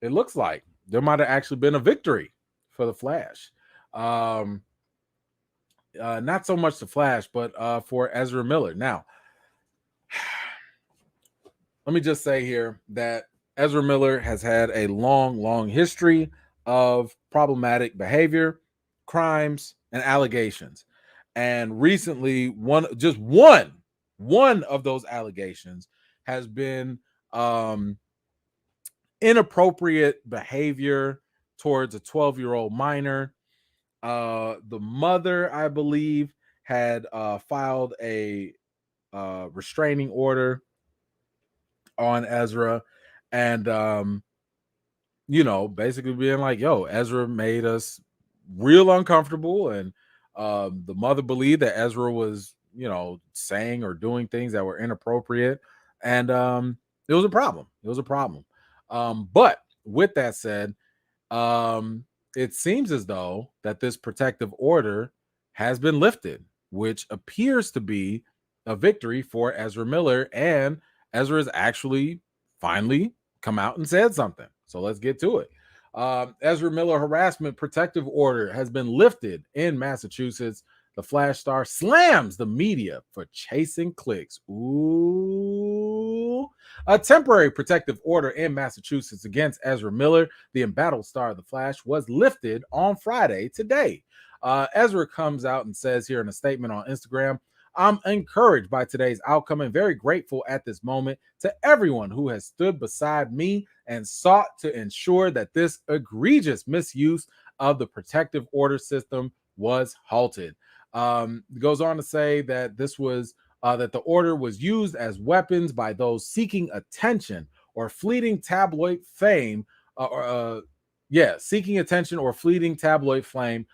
it looks like there might have actually been a victory for the Flash. Not so much the Flash, but for Ezra Miller. Now, let me just say here that Ezra Miller has had a long history of problematic behavior, crimes, and allegations. And recently, one of those allegations has been inappropriate behavior towards a 12-year-old minor. The mother, I believe, had filed a restraining order on Ezra, and basically being like, yo, Ezra made us real uncomfortable, and the mother believed that Ezra was, saying or doing things that were inappropriate, and it was a problem. But with that said, it seems as though that this protective order has been lifted, which appears to be a victory for Ezra Miller, and Ezra has actually finally come out and said something. So let's get to it. Ezra Miller harassment protective order has been lifted in Massachusetts. The Flash star slams the media for chasing clicks. Ooh. A temporary protective order in Massachusetts against Ezra Miller, the embattled star of the Flash, was lifted on Friday today. Ezra comes out and says here in a statement on Instagram, I'm encouraged by today's outcome and very grateful at this moment to everyone who has stood beside me and sought to ensure that this egregious misuse of the protective order system was halted. Goes on to say that this was that the order was used as weapons by those seeking attention or fleeting tabloid fame, seeking attention or fleeting tabloid fame,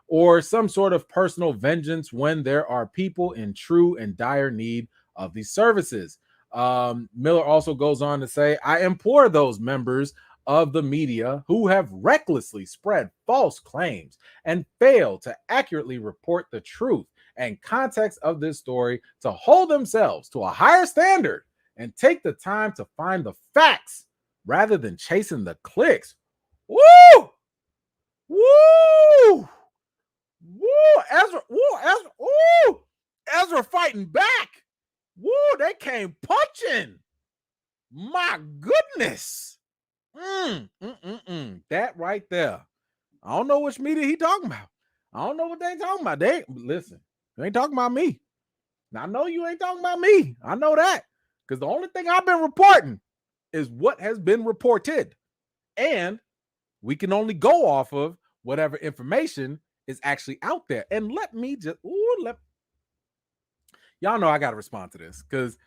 or some sort of personal vengeance when there are people in true and dire need of these services. Miller also goes on to say, I implore those members of the media who have recklessly spread false claims and failed to accurately report the truth and context of this story to hold themselves to a higher standard and take the time to find the facts rather than chasing the clicks. Woo! Woo! Woo! Ezra! Woo! Ezra! Woo! Ezra fighting back! Woo! They came punching! My goodness! That right there. I don't know which media he talking about. I don't know what they talking about. Listen, they ain't talking about me. Now, I know you ain't talking about me. I know that. Because the only thing I've been reporting is what has been reported. And we can only go off of whatever information is actually out there. And let me just, y'all know I got to respond to this. Because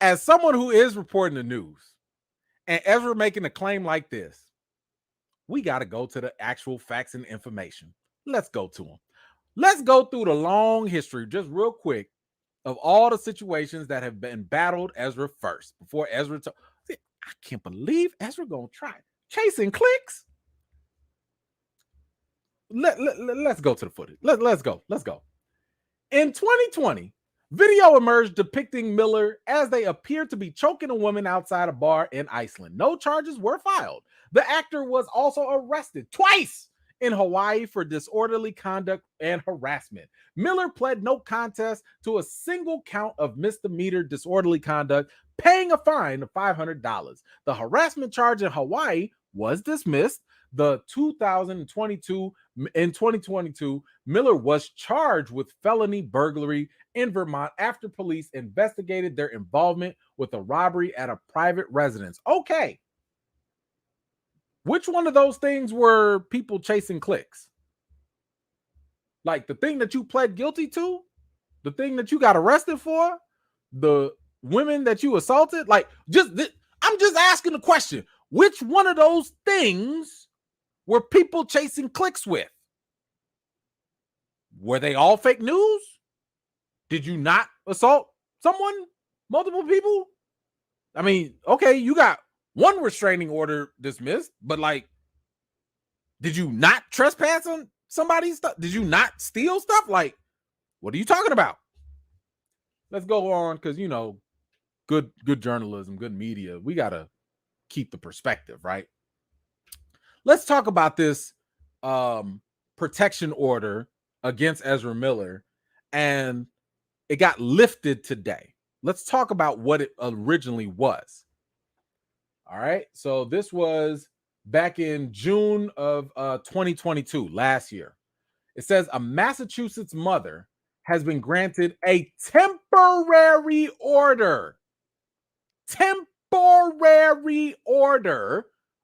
as someone who is reporting the news, and Ezra making a claim like this, we got to go to the actual facts and information. Let's go to them. Let's go through the long history, just real quick, of all the situations that have been battled Ezra first. Before Ezra, I can't believe Ezra gonna try chasing clicks. Let's go to the footage. Let's go. In 2020, video emerged depicting Miller as they appeared to be choking a woman outside a bar in Iceland. No charges were filed. The actor was also arrested twice in Hawaii for disorderly conduct and harassment. Miller pled no contest to a single count of misdemeanor disorderly conduct, paying a fine of $500. The harassment charge in Hawaii was dismissed. In 2022, Miller was charged with felony burglary in Vermont after police investigated their involvement with a robbery at a private residence. Okay. Which one of those things were people chasing clicks? Like the thing that you pled guilty to? The thing that you got arrested for? The women that you assaulted? I'm just asking the question. Which one of those things were people chasing clicks with? Were they all fake news? Did you not assault someone? Multiple people? I mean, okay, you got one restraining order dismissed, but did you not trespass on somebody's stuff? Did you not steal stuff? What are you talking about? Let's go on, because good journalism, good media. We gotta keep the perspective, right? Let's talk about this protection order against Ezra Miller, and it got lifted today. Let's talk about what it originally was. All right. So this was back in June of 2022, last year. It says a Massachusetts mother has been granted a temporary order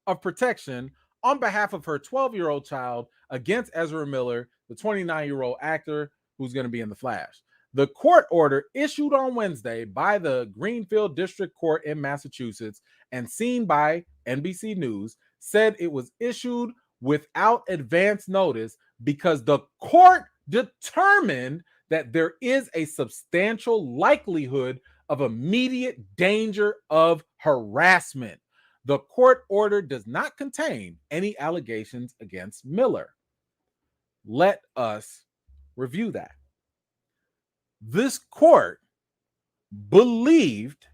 of protection on behalf of her 12-year-old child against Ezra Miller, the 29-year-old actor who's going to be in The Flash. The court order issued on Wednesday by the Greenfield District Court in Massachusetts and seen by NBC News said it was issued without advance notice because the court determined that there is a substantial likelihood of immediate danger of harassment. The court order does not contain any allegations against Miller. Let us review that. This court believed,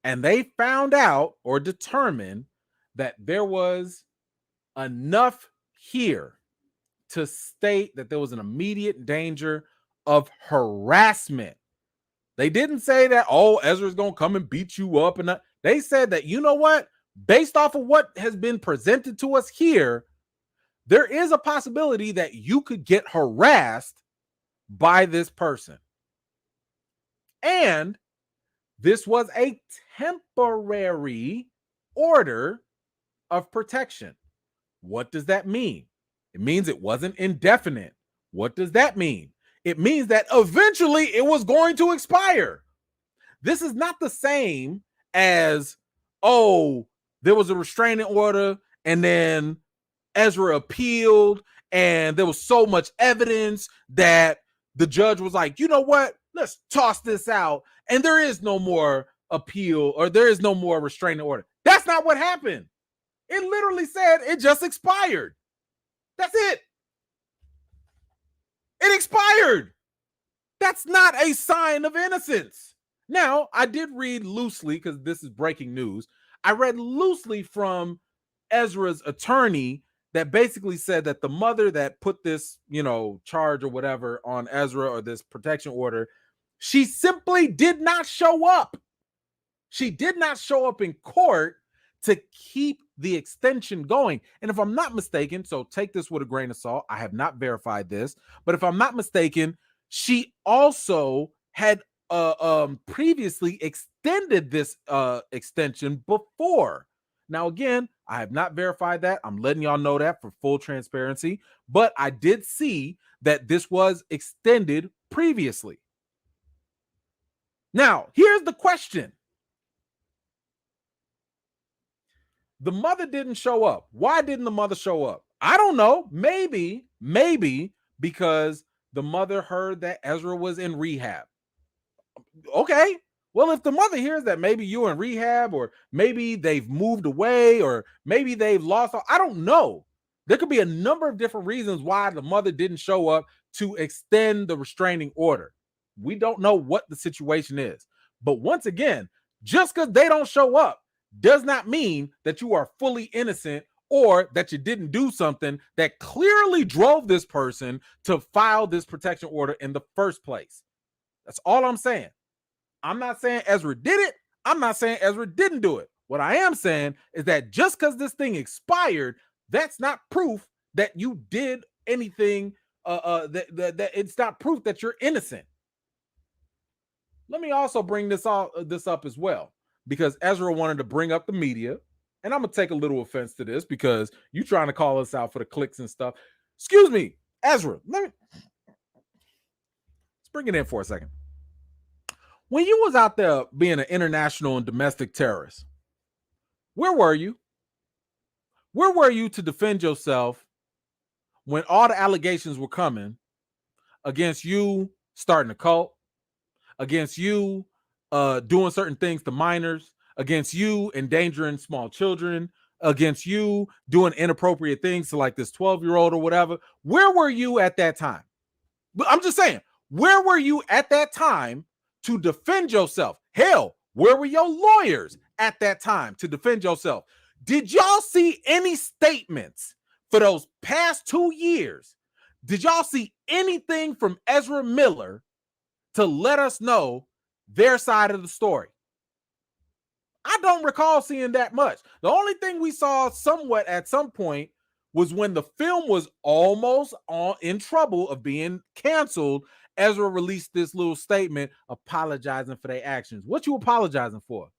and they found out or determined that there was enough here to state that there was an immediate danger of harassment. They didn't say that, oh, Ezra's going to come and beat you up. And they said that, you know what? Based off of what has been presented to us here, there is a possibility that you could get harassed by this person. And this was a temporary order of protection. What does that mean? It means it wasn't indefinite. What does that mean? It means that eventually it was going to expire. This is not the same as, oh, there was a restraining order and then Ezra appealed and there was so much evidence that the judge was like, you know what? Let's toss this out. And there is no more appeal or there is no more restraining order. That's not what happened. It literally said it just expired. That's it. It expired. That's not a sign of innocence. Now, I did read loosely, because this is breaking news. I read loosely from Ezra's attorney that basically said that the mother that put this, charge or whatever on Ezra, or this protection order, she simply did not show up. She did not show up in court to keep the extension going. And if I'm not mistaken, so take this with a grain of salt, I have not verified this, but if I'm not mistaken, she also had previously extended this extension before. Now, again, I have not verified that. I'm letting y'all know that for full transparency, but I did see that this was extended previously. Now, here's the question. The mother didn't show up. Why didn't the mother show up? I don't know. Maybe because the mother heard that Ezra was in rehab. Okay. Well, if the mother hears that maybe you're in rehab, or maybe they've moved away, or maybe they've lost, I don't know. There could be a number of different reasons why the mother didn't show up to extend the restraining order. We don't know what the situation is. But once again, just because they don't show up does not mean that you are fully innocent, or that you didn't do something that clearly drove this person to file this protection order in the first place. That's all I'm saying. I'm not saying Ezra did it. I'm not saying Ezra didn't do it. What I am saying is that just because this thing expired, that's not proof that you did anything. That it's not proof that you're innocent. Let me also bring this up as well, because Ezra wanted to bring up the media, and I'm going to take a little offense to this because you trying to call us out for the clicks and stuff. Excuse me, Ezra, let's bring it in for a second. When you was out there being an international and domestic terrorist, where were you? Where were you to defend yourself when all the allegations were coming against you starting a cult, against you doing certain things to minors, against you endangering small children, against you doing inappropriate things to like this 12-year-old or whatever? Where were you at that time? But I'm just saying, where were you at that time to defend yourself? Hell, where were your lawyers at that time to defend yourself. Did y'all see any statements for those past 2 years? Did y'all see anything from Ezra Miller to let us know their side of the story? I don't recall seeing that much. The only thing we saw somewhat at some point was when the film was almost in trouble of being canceled. Ezra released this little statement apologizing for their actions. What you apologizing for?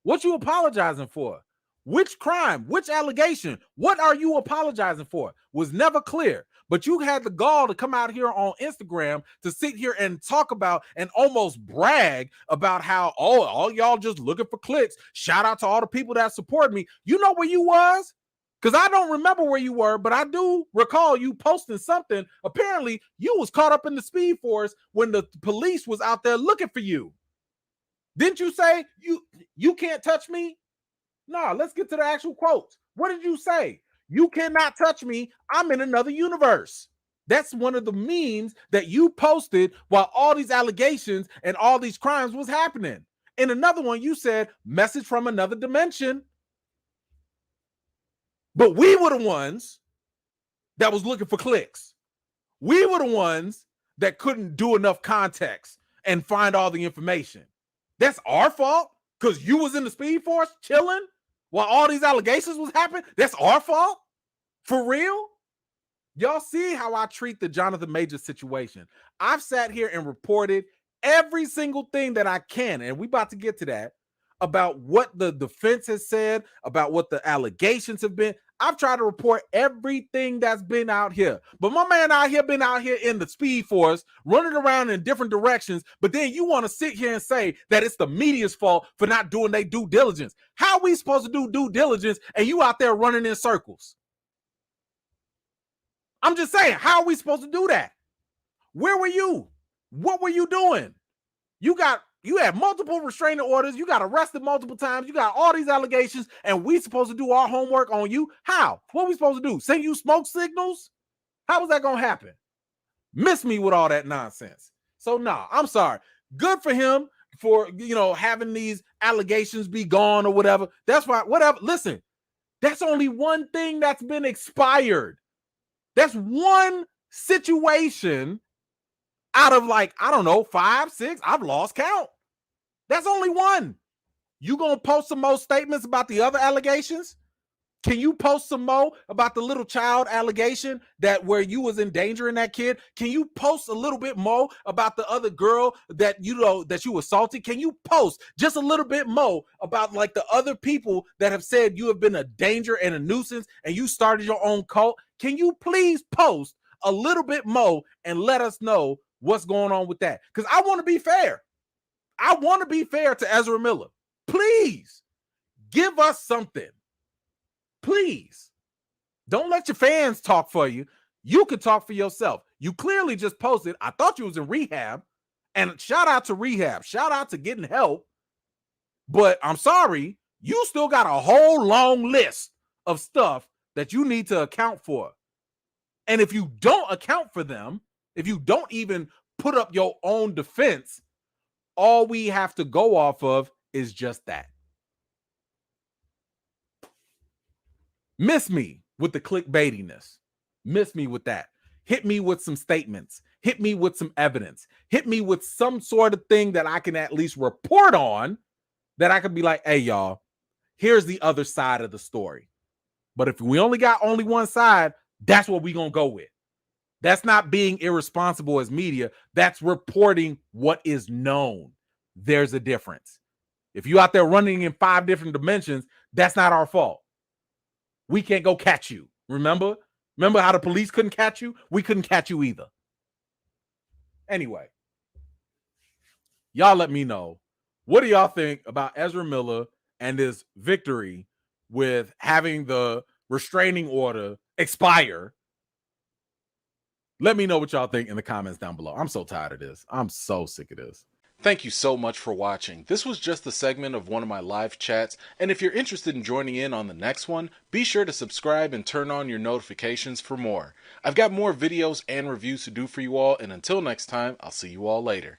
What you apologizing for? Which crime? Which allegation? What are you apologizing for? Was never clear. But you had the gall to come out here on Instagram to sit here and talk about and almost brag about how, oh, all y'all just looking for clicks. Shout out to all the people that support me. You know where you was? Because I don't remember where you were, but I do recall you posting something. Apparently, you was caught up in the Speed Force when the police was out there looking for you. Didn't you say you can't touch me? No, let's get to the actual quotes. What did you say? You cannot touch me. I'm in another universe. That's one of the memes that you posted while all these allegations and all these crimes was happening. In another one, you said, message from another dimension. But we were the ones that was looking for clicks. We were the ones that couldn't do enough context and find all the information. That's our fault because you was in the Speed Force chilling while all these allegations was happening. That's our fault? For real? Y'all see how I treat the Jonathan Majors situation. I've sat here and reported every single thing that I can, and we about to get to that, about what the defense has said, about what the allegations have been. I've tried to report everything that's been out here. But my man out here been out here in the Speed Force, running around in different directions, but then you want to sit here and say that it's the media's fault for not doing their due diligence. How are we supposed to do due diligence and you out there running in circles? I'm just saying, how are we supposed to do that? Where were you? What were you doing? You had multiple restraining orders. You got arrested multiple times. You got all these allegations, and we supposed to do our homework on you? How? What are we supposed to do? Send you smoke signals? How is that going to happen? Miss me with all that nonsense. So, nah, I'm sorry. Good for him for, having these allegations be gone or whatever. That's why, whatever. Listen, that's only one thing that's been expired. That's one situation out of 5, 6, I've lost count. That's only one. You gonna post some more statements about the other allegations? Can you post some more about the little child allegation that where you was endangering that kid? Can you post a little bit more about the other girl that that you assaulted? Can you post just a little bit more about the other people that have said you have been a danger and a nuisance and you started your own cult? Can you please post a little bit more and let us know what's going on with that? Because I want to be fair. I want to be fair to Ezra Miller. Please give us something. Please. Don't let your fans talk for you. You can talk for yourself. You clearly just posted, I thought you was in rehab. And shout out to rehab. Shout out to getting help. But I'm sorry, you still got a whole long list of stuff that you need to account for. And if you don't account for them, if you don't even put up your own defense, all we have to go off of is just that. Miss me with the clickbaitiness. Miss me with that. Hit me with some statements. Hit me with some evidence. Hit me with some sort of thing that I can at least report on, that I could be like, hey, y'all, here's the other side of the story. But if we only got one side, that's what we're going to go with. That's not being irresponsible as media. That's reporting what is known. There's a difference. If you out there running in 5 different dimensions, that's not our fault. We can't go catch you. Remember how the police couldn't catch you? We couldn't catch you either. Anyway, y'all let me know. What do y'all think about Ezra Miller and his victory with having the restraining order expire? Let me know what y'all think in the comments down below. I'm so tired of this. I'm so sick of this. Thank you so much for watching. This was just a segment of one of my live chats, and if you're interested in joining in on the next one, be sure to subscribe and turn on your notifications for more. I've got more videos and reviews to do for you all, and until next time, I'll see you all later.